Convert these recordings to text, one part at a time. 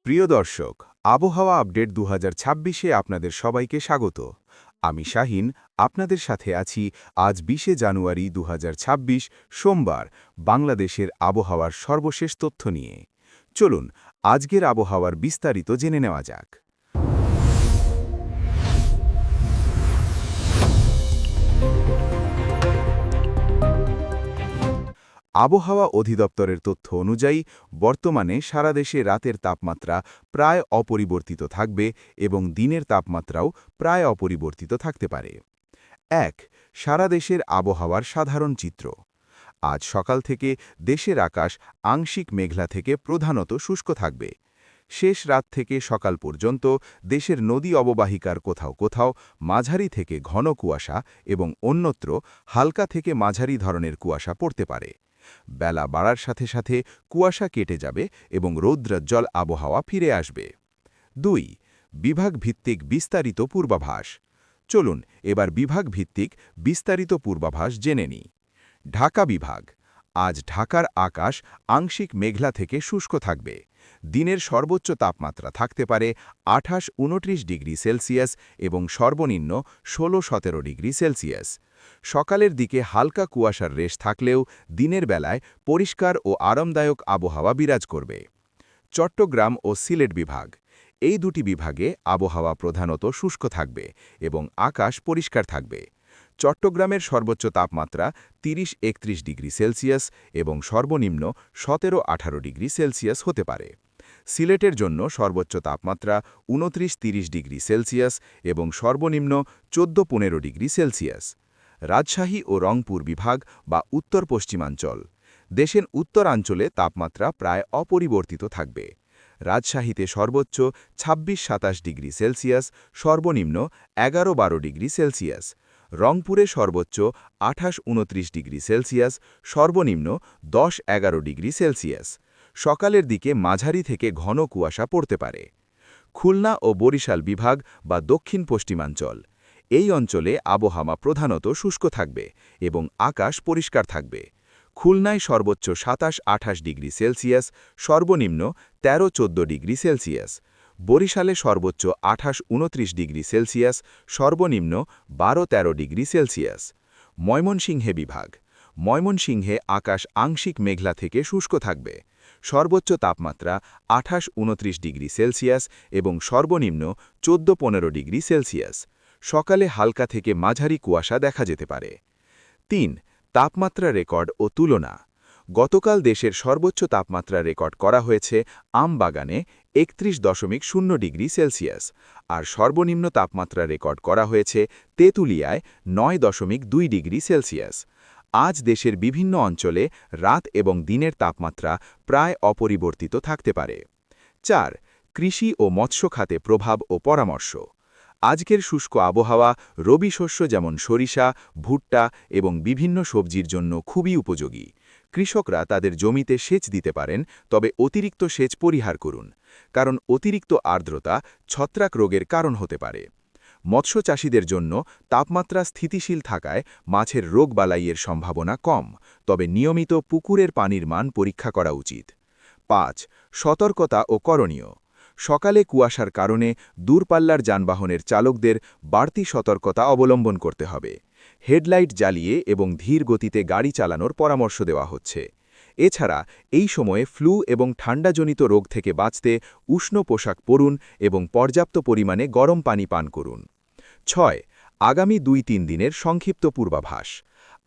প্রিয় দর্শক, আবহাওয়া আপডেট 2026-এ আপনাদের সবাইকে স্বাগত। আমি শাহিন, আপনাদের সাথে আছি আজ 20শে জানুয়ারি 2026 সোমবার, বাংলাদেশের আবহাওয়ার সর্বশেষ তথ্য নিয়ে। চলুন আজকের আবহাওয়ার বিস্তারিত জেনে নেওয়া যাক। আবহাওয়া অধিদপ্তরের তথ্য অনুযায়ী বর্তমানে সারা দেশে রাতের তাপমাত্রা প্রায় অপরিবর্তিত থাকবে এবং দিনের তাপমাত্রাও প্রায় অপরিবর্তিত থাকতে পারে। ১. সারা দেশের আবহাওয়ার সাধারণ চিত্র। আজ সকাল থেকে দেশের আকাশ আংশিক মেঘলা থেকে প্রধানত শুষ্ক থাকবে। শেষ রাত থেকে সকাল পর্যন্ত দেশের নদী অববাহিকার কোথাও কোথাও মাঝারি থেকে ঘন কুয়াশা এবং অন্যত্র হালকা থেকে মাঝারি ধরনের কুয়াশা পড়তে পারে। বেলা বাড়ার সাথে সাথে কুয়াশা কেটে যাবে এবং রৌদ্রোজ্জ্বল আবহাওয়া ফিরে আসবে। ২. বিভাগ ভিত্তিক বিস্তারিত পূর্বাভাস। চলুন এবার বিভাগ ভিত্তিক বিস্তারিত পূর্বাভাস জেনে নিই। ঢাকা বিভাগ। আজ ঢাকার আকাশ আংশিক মেঘলা থেকে শুষ্ক থাকবে। দিনের সর্বোচ্চ তাপমাত্রা থাকতে পারে 28-29 ডিগ্রি সেলসিয়াস এবং সর্বনিম্ন 16-17 ডিগ্রি সেলসিয়াস। সকালের দিকে হালকা কুয়াশার রেশ থাকলেও দিনের বেলায় পরিষ্কার ও আরামদায়ক আবহাওয়া বিরাজ করবে। চট্টগ্রাম ও সিলেট বিভাগ। এই দুটি বিভাগে আবহাওয়া প্রধানত শুষ্ক থাকবে এবং আকাশ পরিষ্কার থাকবে। চট্টগ্রামের সর্বোচ্চ তাপমাত্রা 30-31 ডিগ্রি সেলসিয়াস এবং সর্বনিম্ন 17-18 ডিগ্রি সেলসিয়াস হতে পারে। সিলেটের জন্য সর্বোচ্চ তাপমাত্রা 29-30 ডিগ্রি সেলসিয়াস এবং সর্বনিম্ন 14-15 ডিগ্রি সেলসিয়াস। রাজশাহী ও রংপুর বিভাগ বা উত্তর পশ্চিমাঞ্চল। দেশের উত্তরাঞ্চলে তাপমাত্রা প্রায় অপরিবর্তিত থাকবে। রাজশাহীতে সর্বোচ্চ 26-27 ডিগ্রি সেলসিয়াস, সর্বনিম্ন 11-12 ডিগ্রি সেলসিয়াস। রংপুরে সর্বোচ্চ 28-29 ডিগ্রি সেলসিয়াস, সর্বনিম্ন 10-11 ডিগ্রি সেলসিয়াস। সকালের দিকে মাঝারি থেকে ঘন কুয়াশা পড়তে পারে। খুলনা ও বরিশাল বিভাগ বা দক্ষিণ পশ্চিমাঞ্চল। এই অঞ্চলে আবহাওয়া প্রধানত শুষ্ক থাকবে এবং আকাশ পরিষ্কার থাকবে। খুলনায় সর্বোচ্চ 27-28 ডিগ্রি সেলসিয়াস, সর্বনিম্ন 13-14 ডিগ্রি সেলসিয়াস। বরিশালে সর্বোচ্চ 28-29 ডিগ্রি সেলসিয়াস, সর্বনিম্ন 12-13 ডিগ্রি সেলসিয়াস। ময়মনসিংহে বিভাগ। ময়মনসিংহে আকাশ আংশিক মেঘলা থেকে শুষ্ক থাকবে। সর্বোচ্চ তাপমাত্রা 28-29 ডিগ্রি সেলসিয়াস এবং সর্বনিম্ন 14-15 ডিগ্রি সেলসিয়াস। সকালে হালকা থেকে মাঝারি কুয়াশা দেখা যেতে পারে। ৩. তাপমাত্রা রেকর্ড ও তুলনা। গতকাল দেশের সর্বোচ্চ তাপমাত্রা রেকর্ড করা হয়েছে আমবাগানে 31.0 ডিগ্রি সেলসিয়াস, আর সর্বনিম্ন তাপমাত্রা রেকর্ড করা হয়েছে তেঁতুলিয়ায় 9.2 ডিগ্রি সেলসিয়াস। আজ দেশের বিভিন্ন অঞ্চলে রাত এবং দিনের তাপমাত্রা প্রায় অপরিবর্তিত থাকতে পারে। ৪. কৃষি ও মৎস্য খাতে প্রভাব ও পরামর্শ। আজকের শুষ্ক আবহাওয়া রবি শস্য যেমন সরিষা, ভুট্টা এবং বিভিন্ন সবজির জন্য খুবই উপযোগী। কৃষকরা তাদের জমিতে সেচ দিতে পারেন, তবে অতিরিক্ত সেচ পরিহার করুন, কারণ অতিরিক্ত আর্দ্রতা ছত্রাক রোগের কারণ হতে পারে। মৎস্য চাষীদের জন্য তাপমাত্রা স্থিতিশীল থাকায় মাছের রোগবালাইয়ের সম্ভাবনা কম, তবে নিয়মিত পুকুরের পানির মান পরীক্ষা করা উচিত। ৫. সতর্কতা ও করণীয়। সকালে কুয়াশার কারণে দূরপাল্লার যানবাহনের চালকদের বাড়তি সতর্কতা অবলম্বন করতে হবে। হেডলাইট জ্বালিয়ে এবং ধীর গতিতে গাড়ি চালানোর পরামর্শ দেওয়া হচ্ছে। এছাড়া এই সময়ে ফ্লু এবং ঠান্ডাজনিত রোগ থেকে বাঁচতে উষ্ণ পোশাক পরুন এবং পর্যাপ্ত পরিমাণে গরম পানি পান করুন। ৬. আগামী ২-৩ দিনের সংক্ষিপ্ত পূর্বাভাস।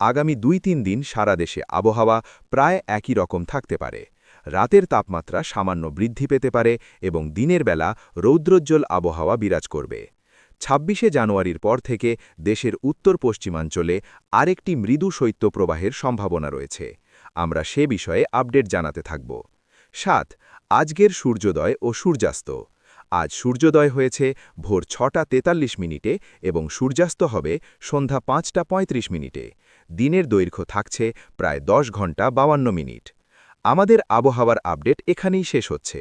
আগামী ২-৩ দিন সারা দেশে আবহাওয়া প্রায় একই রকম থাকতে পারে। রাতের তাপমাত্রা সামান্য বৃদ্ধি পেতে পারে এবং দিনের বেলা রৌদ্রোজ্জ্বল আবহাওয়া বিরাজ করবে। ২৬শে জানুয়ারির পর থেকে দেশের উত্তর পশ্চিমাঞ্চলে আরেকটি মৃদু শৈত্যপ্রবাহের সম্ভাবনা রয়েছে। আমরা সে বিষয়ে আপডেট জানাতে থাকব। ৭. আজকের সূর্যোদয় ও সূর্যাস্ত। আজ সূর্যোদয় হয়েছে ভোর ৬টা ৪৩ মিনিটে এবং সূর্যাস্ত হবে সন্ধ্যা ৫টা ৩৫ মিনিটে। দিনের দৈর্ঘ্য থাকছে প্রায় ১০ ঘন্টা ৫২ মিনিট। আমাদের আবহাওয়ার আপডেট এখানেই শেষ হচ্ছে।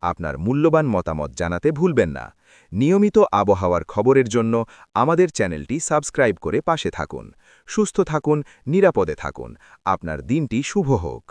আপনার মূল্যবান মতামত জানাতে ভুলবেন না। নিয়মিত আবহাওয়ার খবরের জন্য আমাদের চ্যানেলটি সাবস্ক্রাইব করে পাশে থাকুন। সুস্থ থাকুন, নিরাপদে থাকুন। আপনার দিনটি শুভ হোক।